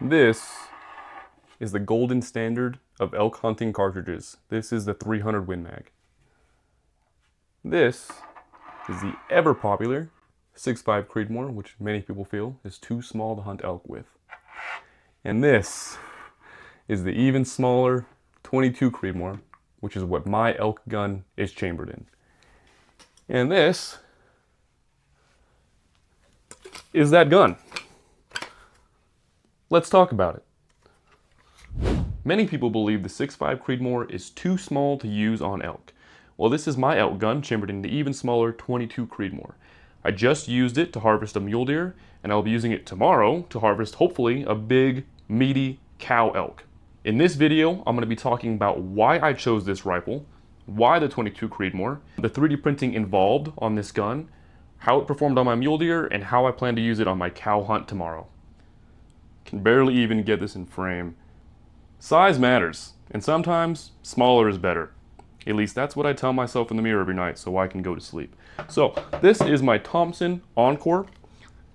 This is the golden standard of elk hunting cartridges. This is the 300 Win Mag. This is the ever popular 6.5 Creedmoor, which many people feel is too small to hunt elk with. And this is the even smaller 22 Creedmoor, which is what my elk gun is chambered in. And this is that gun. Let's talk about it. Many people believe the 6.5 Creedmoor is too small to use on elk. Well, this is my elk gun chambered in the even smaller 22 Creedmoor. I just used it to harvest a mule deer, and I'll be using it tomorrow to harvest, hopefully, a big, meaty cow elk. In this video, I'm going to be talking about why I chose this rifle, why the 22 Creedmoor, the 3D printing involved on this gun, how it performed on my mule deer, and how I plan to use it on my cow hunt tomorrow. Can barely even get this in frame. Size matters, and sometimes smaller is better. At least that's what I tell myself in the mirror every night so I can go to sleep. So this is my Thompson Encore.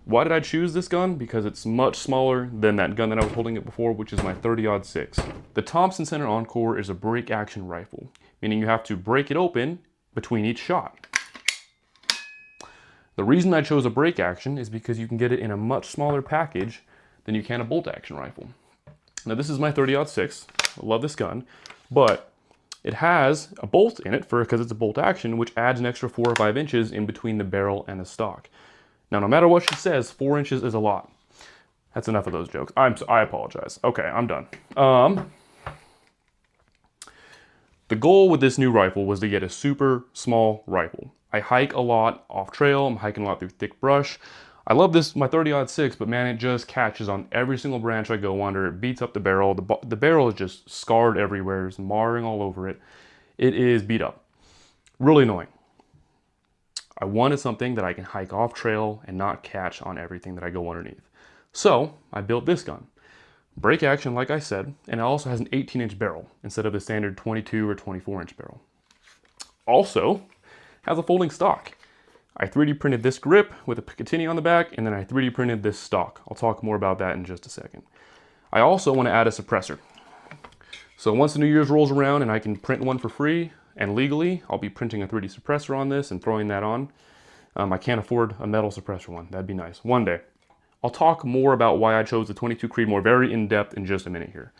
Why did I choose this gun? Because it's much smaller than that gun that I was holding it before, which is my 30-06. The Thompson Center Encore is a break action rifle, meaning you have to break it open between each shot. The reason I chose a break action is because you can get it in a much smaller package than you can a bolt action rifle. Now this is my 30-06. I love this gun, but it has a bolt in it because it's a bolt action, which adds an extra 4 or 5 inches in between the barrel and the stock. Now, no matter what she says, 4 inches is a lot. That's enough of those jokes. I apologize. Okay, I'm done. The goal with this new rifle was to get a super small rifle. I hike a lot off trail. I'm hiking a lot through thick brush. I love this, my 30-06, but man, it just catches on every single branch I go under. It beats up the barrel. The barrel is just scarred everywhere. There's marring all over it. It is beat up. Really annoying. I wanted something that I can hike off trail and not catch on everything that I go underneath. So I built this gun. Break action, like I said, and it also has an 18-inch barrel instead of the standard 22 or 24-inch barrel. Also has a folding stock. I 3D printed this grip with a Picatinny on the back, and then I 3D printed this stock. I'll talk more about that in just a second. I also want to add a suppressor. So once the New Year's rolls around and I can print one for free and legally, I'll be printing a 3D suppressor on this and throwing that on. I can't afford a metal suppressor one. That'd be nice. One day. I'll talk more about why I chose the 22 Creedmoor very in depth in just a minute here.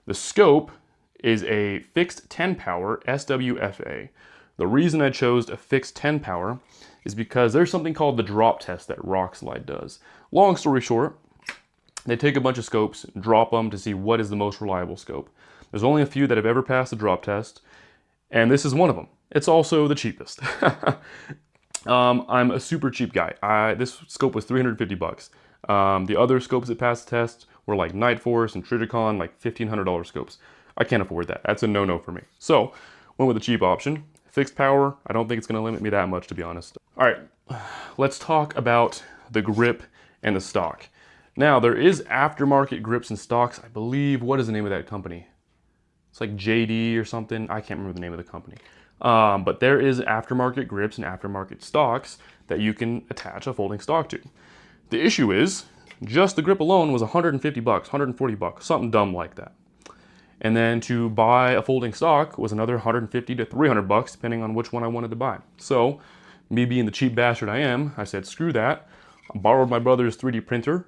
The scope is a fixed 10 power SWFA. The reason I chose a fixed 10 power is because there's something called the drop test that Rockslide does. Long story short, they take a bunch of scopes, drop them to see what is the most reliable scope. There's only a few that have ever passed the drop test, and this is one of them. It's also the cheapest. I'm a super cheap guy. This scope was $350. The other scopes that passed the test were like Night Force and Trijicon, like $1,500 scopes. I can't afford that. That's a no-no for me. So, went with the cheap option. Fixed power, I don't think it's going to limit me that much, to be honest. All right, let's talk about the grip and the stock. Now, there is aftermarket grips and stocks. I believe, what is the name of that company? It's like JD or something. I can't remember the name of the company. But there is aftermarket grips and aftermarket stocks that you can attach a folding stock to. The issue is, just the grip alone was $150, $140, something dumb like that. And then to buy a folding stock was another $150 to $300, depending on which one I wanted to buy. So, me being the cheap bastard I am, I said, screw that. I borrowed my brother's 3D printer,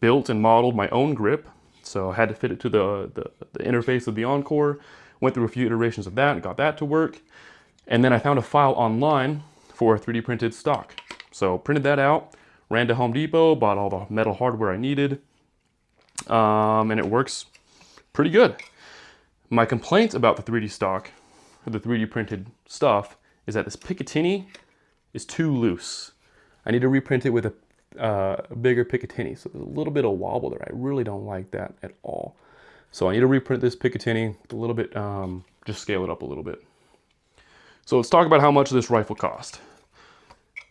built and modeled my own grip. So I had to fit it to the interface of the Encore, went through a few iterations of that and got that to work. And then I found a file online for a 3D printed stock. So printed that out, ran to Home Depot, bought all the metal hardware I needed, and it works pretty good. My complaint about the 3D stock, or the 3D printed stuff, is that this Picatinny is too loose. I need to reprint it with a bigger Picatinny, so there's a little bit of wobble there. I really don't like that at all. So I need to reprint this Picatinny a little bit, just scale it up a little bit. So let's talk about how much this rifle cost.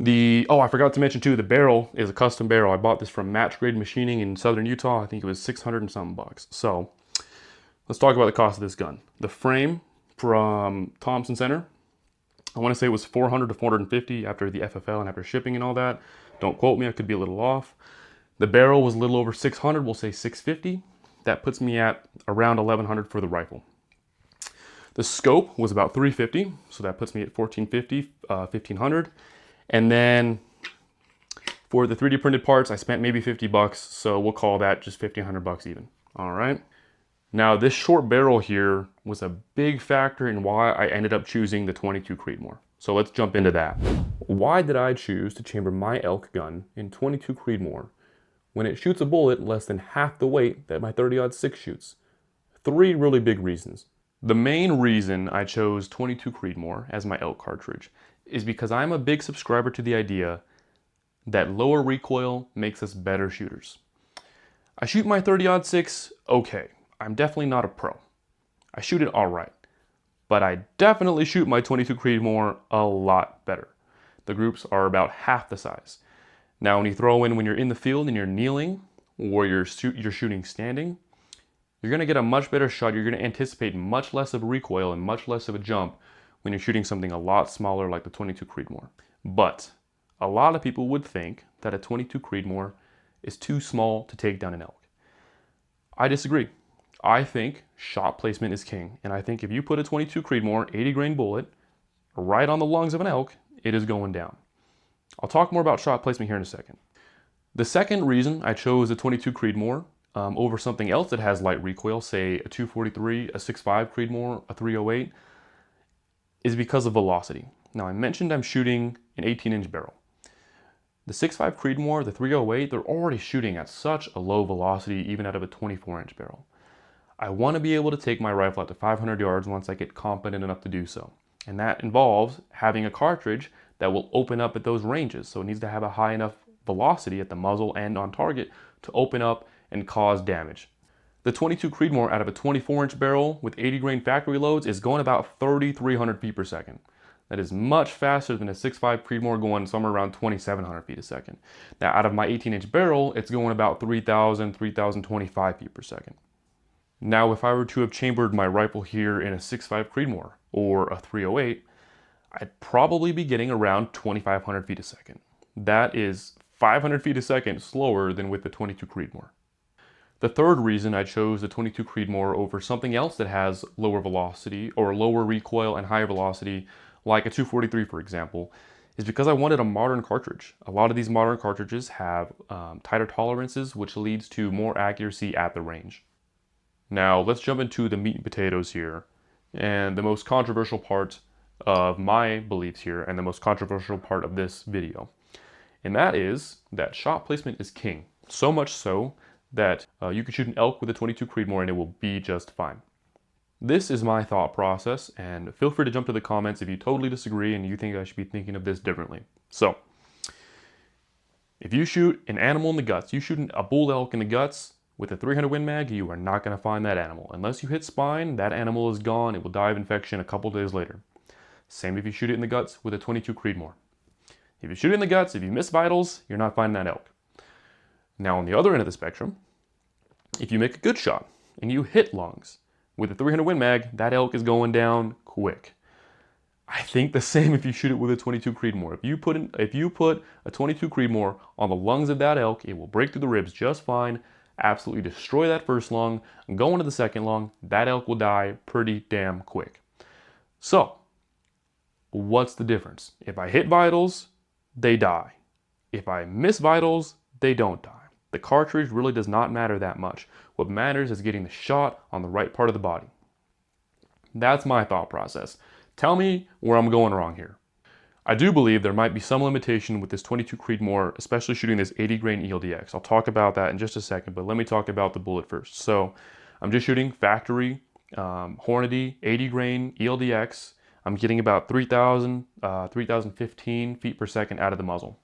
I forgot to mention too, the barrel is a custom barrel. I bought this from Match Grade Machining in southern Utah. I think it was 600 and something bucks. So let's talk about the cost of this gun. The frame from Thompson Center, I want to say it was 400 to 450 after the FFL and after shipping and all that. Don't quote me, I could be a little off. The barrel was a little over 600, we'll say 650. That puts me at around 1100 for the rifle. The scope was about 350, so that puts me at 1450, 1500. And then for the 3D printed parts, I spent maybe 50 bucks, so we'll call that just 1500 bucks even. All right. Now this short barrel here was a big factor in why I ended up choosing the 22 Creedmoor. So let's jump into that. Why did I choose to chamber my ELK gun in 22 Creedmoor when it shoots a bullet less than half the weight that my 30-06 shoots? 3 really big reasons. The main reason I chose 22 Creedmoor as my ELK cartridge is because I'm a big subscriber to the idea that lower recoil makes us better shooters. I shoot my 30-06 okay. I'm definitely not a pro. I shoot it all right, but I definitely shoot my 22 Creedmoor a lot better. The groups are about half the size. Now, when you throw in when you're in the field and you're kneeling or you're shooting standing, you're going to get a much better shot. You're going to anticipate much less of a recoil and much less of a jump when you're shooting something a lot smaller like the 22 Creedmoor. But a lot of people would think that a 22 Creedmoor is too small to take down an elk. I disagree. I think shot placement is king, and I think if you put a 22 Creedmoor 80 grain bullet right on the lungs of an elk, it is going down. I'll talk more about shot placement here in a second. The second reason I chose a 22 Creedmoor over something else that has light recoil, say a 243, a 6.5 Creedmoor, a 308, is because of velocity. Now I mentioned I'm shooting an 18-inch barrel. The 6.5 Creedmoor, the 308, they're already shooting at such a low velocity even out of a 24-inch barrel. I want to be able to take my rifle out to 500 yards once I get confident enough to do so. And that involves having a cartridge that will open up at those ranges. So it needs to have a high enough velocity at the muzzle and on target to open up and cause damage. The 22 Creedmoor out of a 24-inch barrel with 80 grain factory loads is going about 3,300 feet per second. That is much faster than a 6.5 Creedmoor going somewhere around 2,700 feet a second. Now out of my 18-inch barrel, it's going about 3,000, 3,025 feet per second. Now if I were to have chambered my rifle here in a 6.5 Creedmoor or a 308, I'd probably be getting around 2,500 feet a second. That is 500 feet a second slower than with the 22 Creedmoor. The third reason I chose the 22 Creedmoor over something else that has lower velocity or lower recoil and higher velocity, like a 243 for example, is because I wanted a modern cartridge. A lot of these modern cartridges have tighter tolerances, which leads to more accuracy at the range. Now let's jump into the meat and potatoes here, and the most controversial part of my beliefs here, and the most controversial part of this video. And that is that shot placement is king. So much so that you could shoot an elk with a 22 Creedmoor and it will be just fine. This is my thought process, and feel free to jump to the comments if you totally disagree and you think I should be thinking of this differently. So, if you shoot an animal in the guts, you shoot a bull elk in the guts with a 300 Win Mag, you are not going to find that animal. Unless you hit spine, that animal is gone. It will die of infection a couple days later. Same if you shoot it in the guts with a 22 Creedmoor. If you shoot it in the guts, if you miss vitals, you're not finding that elk. Now on the other end of the spectrum, if you make a good shot and you hit lungs with a 300 Win Mag, that elk is going down quick. I think the same if you shoot it with a 22 Creedmoor. If you put a 22 Creedmoor on the lungs of that elk, it will break through the ribs just fine, absolutely destroy that first lung, and go into the second lung. That elk will die pretty damn quick. So, what's the difference? If I hit vitals, they die. If I miss vitals, they don't die. The cartridge really does not matter that much. What matters is getting the shot on the right part of the body. That's my thought process. Tell me where I'm going wrong here. I do believe there might be some limitation with this 22 Creedmoor, especially shooting this 80 grain ELDX. I'll talk about that in just a second, but let me talk about the bullet first. So I'm just shooting factory Hornady 80 grain ELDX. I'm getting about 3,015 feet per second out of the muzzle.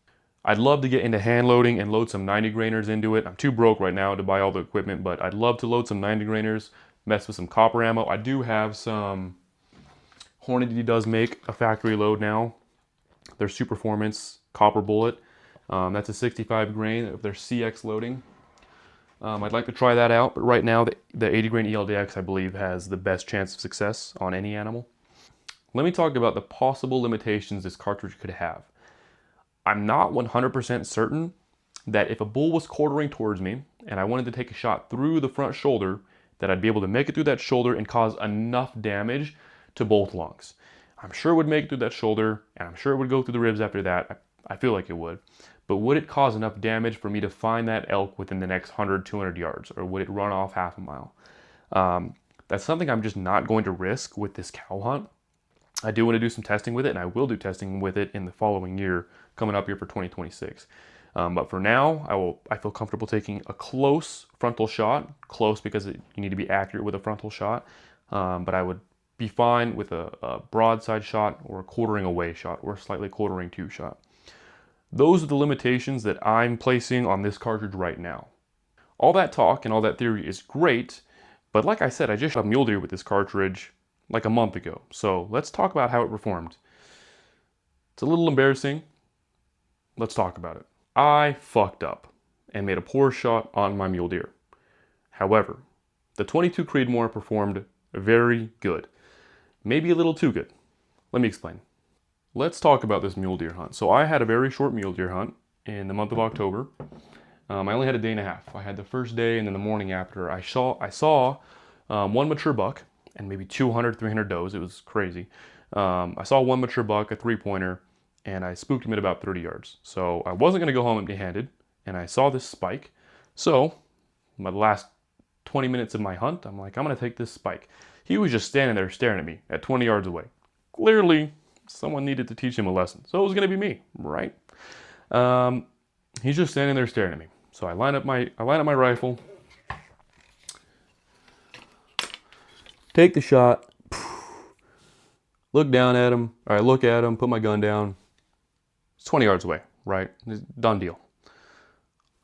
I'd love to get into hand loading and load some 90 grainers into it. I'm too broke right now to buy all the equipment, but I'd love to load some 90 grainers, mess with some copper ammo. I do have some, Hornady does make a factory load now. Their Super Performance copper bullet. That's a 65 grain of their CX loading. I'd like to try that out, but right now the 80 grain ELDX I believe has the best chance of success on any animal. Let me talk about the possible limitations this cartridge could have. I'm not 100% certain that if a bull was quartering towards me and I wanted to take a shot through the front shoulder, that I'd be able to make it through that shoulder and cause enough damage to both lungs. I'm sure it would make it through that shoulder, and I'm sure it would go through the ribs after that. I feel like it would. But would it cause enough damage for me to find that elk within the next 100, 200 yards? Or would it run off half a mile? That's something I'm just not going to risk with this cow hunt. I do want to do some testing with it, and I will do testing with it in the following year, coming up here for 2026. But for now, I feel comfortable taking a close frontal shot. Close because you need to be accurate with a frontal shot. But I would be fine with a broadside shot or a quartering away shot or a slightly quartering to shot. Those are the limitations that I'm placing on this cartridge right now. All that talk and all that theory is great, but like I said, I just shot a mule deer with this cartridge like a month ago. So let's talk about how it performed. It's a little embarrassing. Let's talk about it. I fucked up and made a poor shot on my mule deer. However, the 22 Creedmoor performed very good. Maybe a little too good. Let me explain. Let's talk about this mule deer hunt. So I had a very short mule deer hunt in the month of October. I only had a day and a half. I had the first day and then the morning after. I saw one mature buck and maybe 200, 300 does. It was crazy. I saw one mature buck, a 3-pointer, and I spooked him at about 30 yards. So I wasn't going to go home empty-handed, and I saw this spike. So my last 20 minutes of my hunt, I'm like, I'm going to take this spike. He was just standing there staring at me at 20 yards away. Clearly, someone needed to teach him a lesson. So it was going to be me, right? He's just standing there staring at me. So I line up my rifle, take the shot, look down at him, or I look at him, put my gun down. It's 20 yards away, right? Done deal.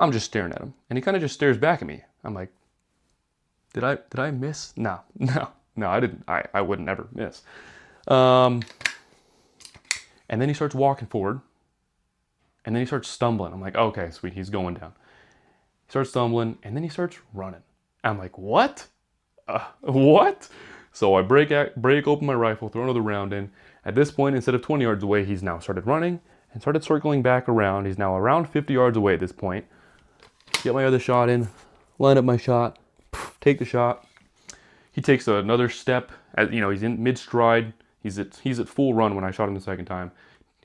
I'm just staring at him, and he kind of just stares back at me. I'm like, did I miss? No, I didn't. I would never miss. And then he starts walking forward, and then he starts stumbling. I'm like, okay, sweet, he's going down. He starts stumbling, and then he starts running. I'm like, what? What? So I break open my rifle, throw another round in. At this point, instead of 20 yards away, he's now started running and started circling back around. He's now around 50 yards away at this point. Get my other shot in, line up my shot, take the shot. He takes another step. He's in mid-stride. He's at full run when I shot him the second time.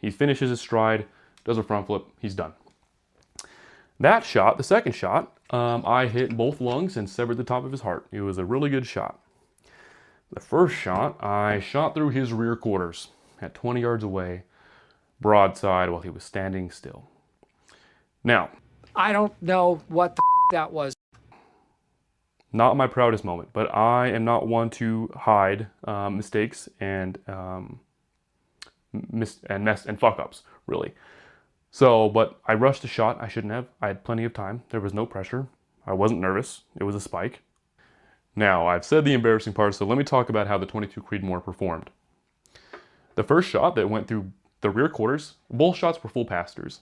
He finishes his stride, does a front flip, he's done. That shot, the second shot, I hit both lungs and severed the top of his heart. It was a really good shot. The first shot, I shot through his rear quarters at 20 yards away, broadside, while he was standing still. Now, I don't know what the that was. Not my proudest moment, but I am not one to hide mistakes and fuck ups, really. So, but I rushed the shot. I shouldn't have. I had plenty of time. There was no pressure. I wasn't nervous. It was a spike. Now, I've said the embarrassing part, so let me talk about how the 22 Creedmoor performed. The first shot that went through the rear quarters, both shots were full pastors.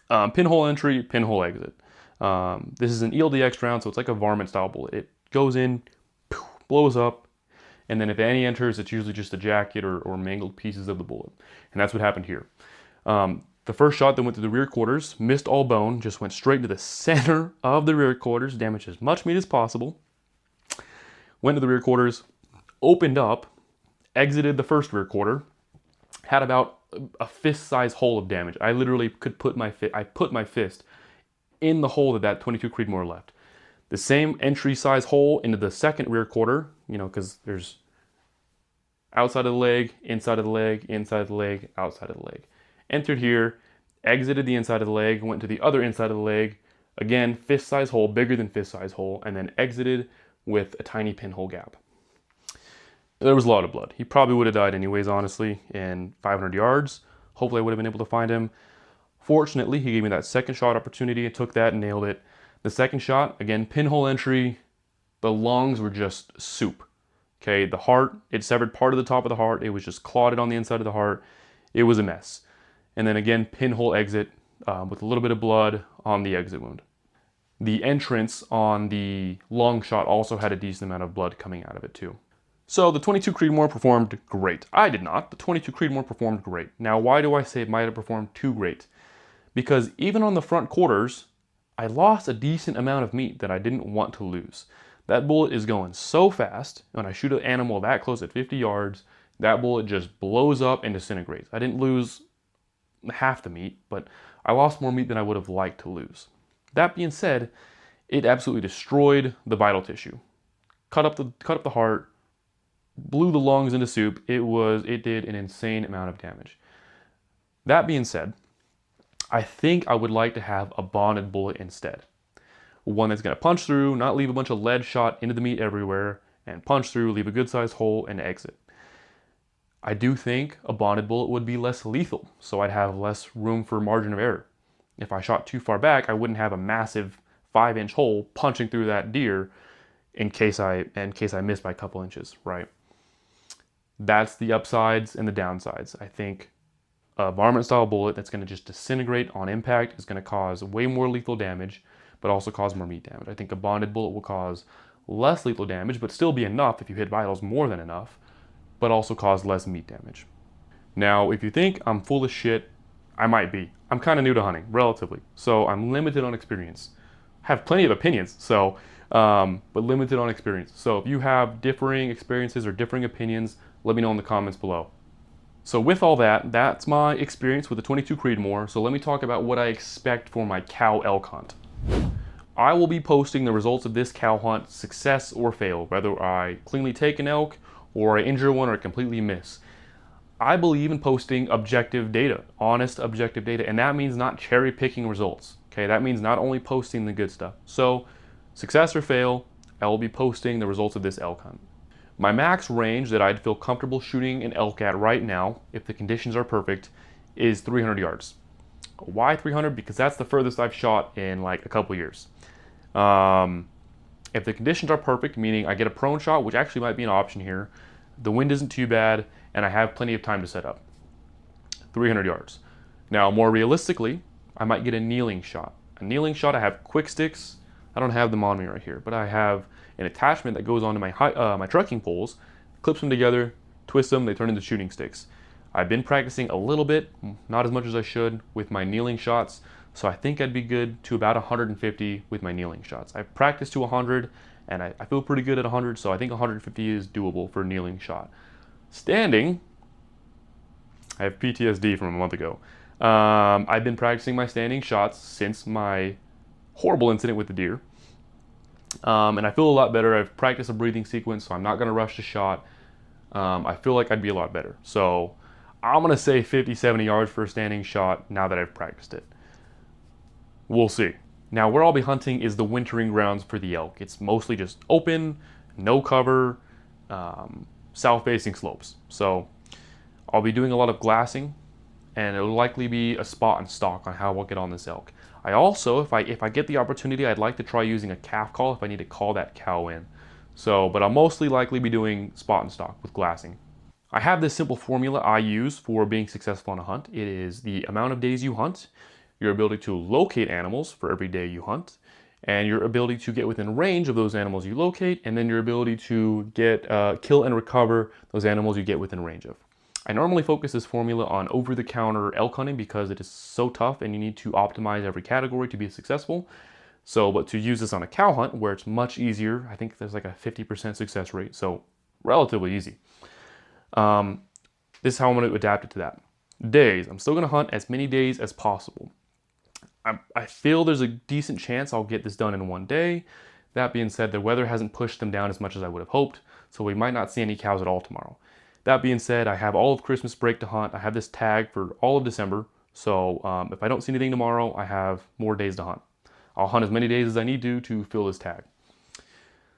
Pinhole entry, pinhole exit. This is an ELDX round, so it's like a varmint style bullet. It goes in, blows up, and then if any enters, it's usually just a jacket or mangled pieces of the bullet. And that's what happened here. The first shot that went through the rear quarters, missed all bone, just went straight to the center of the rear quarters, damaged as much meat as possible. Went to the rear quarters, opened up, exited the first rear quarter, had about a fist-sized hole of damage. I literally could put my fist in the hole that 22 Creedmoor left. The same entry-size hole into the second rear quarter, because there's outside of the leg, inside of the leg, inside of the leg, outside of the leg. Entered here, exited the inside of the leg, went to the other inside of the leg, again, fist-size hole, bigger than fist-size hole, and then exited with a tiny pinhole gap. There was a lot of blood. He probably would have died anyways, honestly, in 500 yards. Hopefully I would have been able to find him. Fortunately, he gave me that second shot opportunity. I took that and nailed it. The second shot, again, pinhole entry. The lungs were just soup. Okay, the heart, it severed part of the top of the heart. It was just clotted on the inside of the heart. It was a mess. And then again, pinhole exit with a little bit of blood on the exit wound. The entrance on the lung shot also had a decent amount of blood coming out of it too. So the 22 Creedmoor performed great. I did not. The 22 Creedmoor performed great. Now, why do I say it might have performed too great? because even on the front quarters, I lost a decent amount of meat that I didn't want to lose. That bullet is going so fast. When I shoot an animal that close at 50 yards, that bullet just blows up and disintegrates. I didn't lose half the meat, but I lost more meat than I would have liked to lose. That being said, it absolutely destroyed the vital tissue. Cut up the heart, blew the lungs into soup. It did an insane amount of damage. That being said, I think I would like to have a bonded bullet instead. One that's going to punch through, not leave a bunch of lead shot into the meat everywhere, and punch through, leave a good sized hole, and exit. I do think a bonded bullet would be less lethal, so I'd have less room for margin of error. If I shot too far back, I wouldn't have a massive 5-inch hole punching through that deer in case I miss by a couple inches, right? That's the upsides and the downsides. I think a varmint style bullet that's going to just disintegrate on impact is going to cause way more lethal damage, but also cause more meat damage. I think a bonded bullet will cause less lethal damage, but still be enough if you hit vitals, more than enough, but also cause less meat damage. Now, if you think I'm full of shit, I might be. I'm kind of new to hunting, relatively, so I'm limited on experience. I have plenty of opinions, but limited on experience. So if you have differing experiences or differing opinions, let me know in the comments below. So with all that, that's my experience with the 22 Creedmoor. So let me talk about what I expect for my cow elk hunt. I will be posting the results of this cow hunt, success or fail, whether I cleanly take an elk or I injure one or completely miss. I believe in posting objective data, honest objective data, and that means not cherry picking results. Okay, that means not only posting the good stuff. So success or fail, I will be posting the results of this elk hunt. My max range that I'd feel comfortable shooting an elk at right now, if the conditions are perfect, is 300 yards. Why 300? Because that's the furthest I've shot in like a couple years. If the conditions are perfect, meaning I get a prone shot, which actually might be an option here, the wind isn't too bad, and I have plenty of time to set up. 300 yards. Now, more realistically, I might get a kneeling shot. A kneeling shot, I have quick sticks. I don't have them on me right here, but I have an attachment that goes onto my trekking poles, clips them together, twists them, they turn into shooting sticks. I've been practicing a little bit, not as much as I should, with my kneeling shots, so I think I'd be good to about 150 with my kneeling shots. I've practiced to 100, and I feel pretty good at 100, so I think 150 is doable for a kneeling shot. Standing, I have PTSD from a month ago. I've been practicing my standing shots since my horrible incident with the deer. And I feel a lot better. I've practiced a breathing sequence, so I'm not going to rush the shot. I feel like I'd be a lot better. So I'm going to say 50, 70 yards for a standing shot now that I've practiced it. We'll see. Now, where I'll be hunting is the wintering grounds for the elk. It's mostly just open, no cover, south-facing slopes. So I'll be doing a lot of glassing, and it'll likely be a spot and stalk on how we'll get on this elk. I also, if I get the opportunity, I'd like to try using a calf call if I need to call that cow in. But I'll mostly likely be doing spot and stalk with glassing. I have this simple formula I use for being successful on a hunt. It is the amount of days you hunt, your ability to locate animals for every day you hunt, and your ability to get within range of those animals you locate, and then your ability to kill and recover those animals you get within range of. I normally focus this formula on over-the-counter elk hunting because it is so tough and you need to optimize every category to be successful. But to use this on a cow hunt where it's much easier, I think there's like a 50% success rate, so relatively easy. This is how I'm going to adapt it to that. Days, I'm still going to hunt as many days as possible. I feel there's a decent chance I'll get this done in one day. That being said, the weather hasn't pushed them down as much as I would have hoped, so we might not see any cows at all tomorrow. That being said, I have all of Christmas break to hunt. I have this tag for all of December, so if I don't see anything tomorrow, I have more days to hunt. I'll hunt as many days as I need to fill this tag.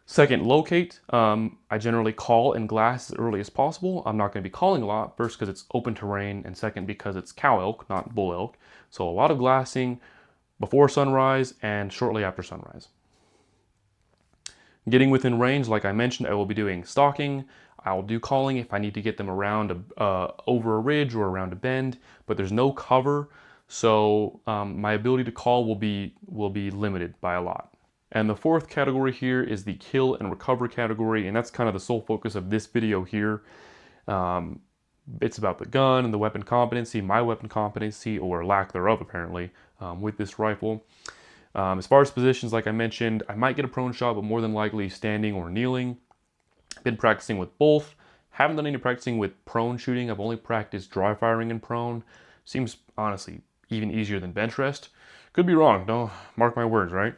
Second, locate. I generally call and glass as early as possible. I'm not going to be calling a lot, first because it's open terrain, and second because it's cow elk, not bull elk. So a lot of glassing before sunrise and shortly after sunrise. Getting within range, like I mentioned, I will be doing stalking. I'll do calling if I need to get them around over a ridge or around a bend, but there's no cover, so my ability to call will be limited by a lot. And the fourth category here is the kill and recover category, and that's kind of the sole focus of this video here. It's about the gun and the weapon competency, my weapon competency, or lack thereof apparently, with this rifle. As far as positions, like I mentioned, I might get a prone shot, but more than likely standing or kneeling. Been practicing with both. Haven't done any practicing with prone shooting. I've only practiced dry firing in prone. Seems honestly even easier than bench rest. Could be wrong. Don't mark my words, right?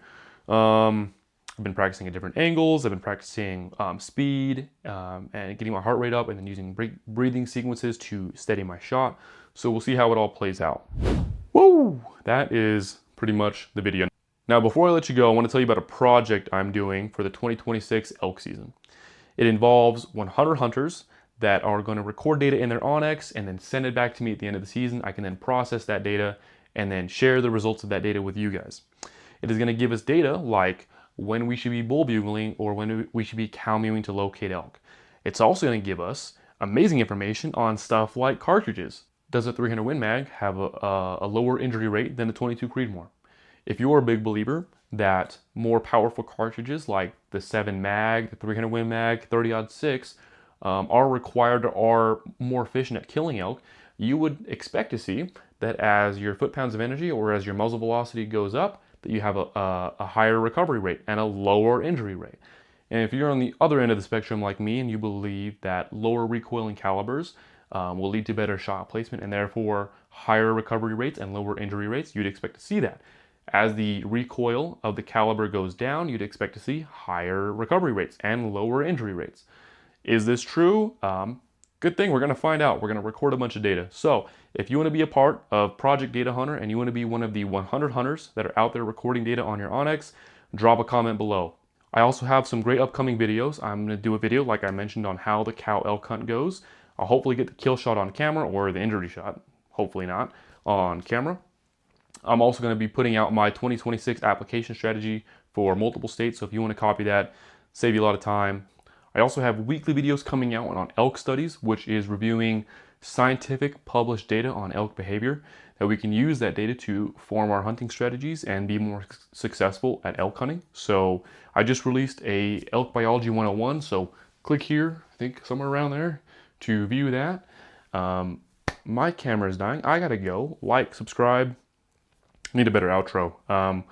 I've been practicing at different angles. I've been practicing speed and getting my heart rate up, and then using breathing sequences to steady my shot. So we'll see how it all plays out. Woo! That is pretty much the video. Now, before I let you go, I want to tell you about a project I'm doing for the 2026 elk season. It involves 100 hunters that are going to record data in their onX and then send it back to me at the end of the season. I can then process that data and then share the results of that data with you guys. It is going to give us data like when we should be bull bugling or when we should be cow mewing to locate elk. It's also going to give us amazing information on stuff like cartridges. Does a 300 Win Mag have a lower injury rate than the 22 Creedmoor? If you're a big believer that more powerful cartridges like the 7 mag, the 300 Win Mag, 30-06 are required or are more efficient at killing elk, you would expect to see that as your foot-pounds of energy or as your muzzle velocity goes up, that you have a higher recovery rate and a lower injury rate. And if you're on the other end of the spectrum like me and you believe that lower recoiling calibers will lead to better shot placement and therefore higher recovery rates and lower injury rates, you'd expect to see that. As the recoil of the caliber goes down, you'd expect to see higher recovery rates and lower injury rates. Is this true? Good thing, we're going to find out. We're going to record a bunch of data. So if you want to be a part of Project Data Hunter and you want to be one of the 100 hunters that are out there recording data on your onX, drop a comment below. I also have some great upcoming videos. I'm going to do a video, like I mentioned, on how the cow elk hunt goes. I'll hopefully get the kill shot on camera, or the injury shot, hopefully not, on camera. I'm also going to be putting out my 2026 application strategy for multiple states, so if you want to copy that, save you a lot of time. I also have weekly videos coming out on elk studies, which is reviewing scientific published data on elk behavior, that we can use that data to form our hunting strategies and be more successful at elk hunting. So I just released a Elk Biology 101, so click here, I think somewhere around there, to view that. My camera is dying. I gotta go. Like, subscribe. Need a better outro.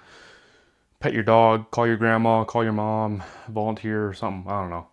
Pet your dog, call your grandma, call your mom, volunteer or something. I don't know.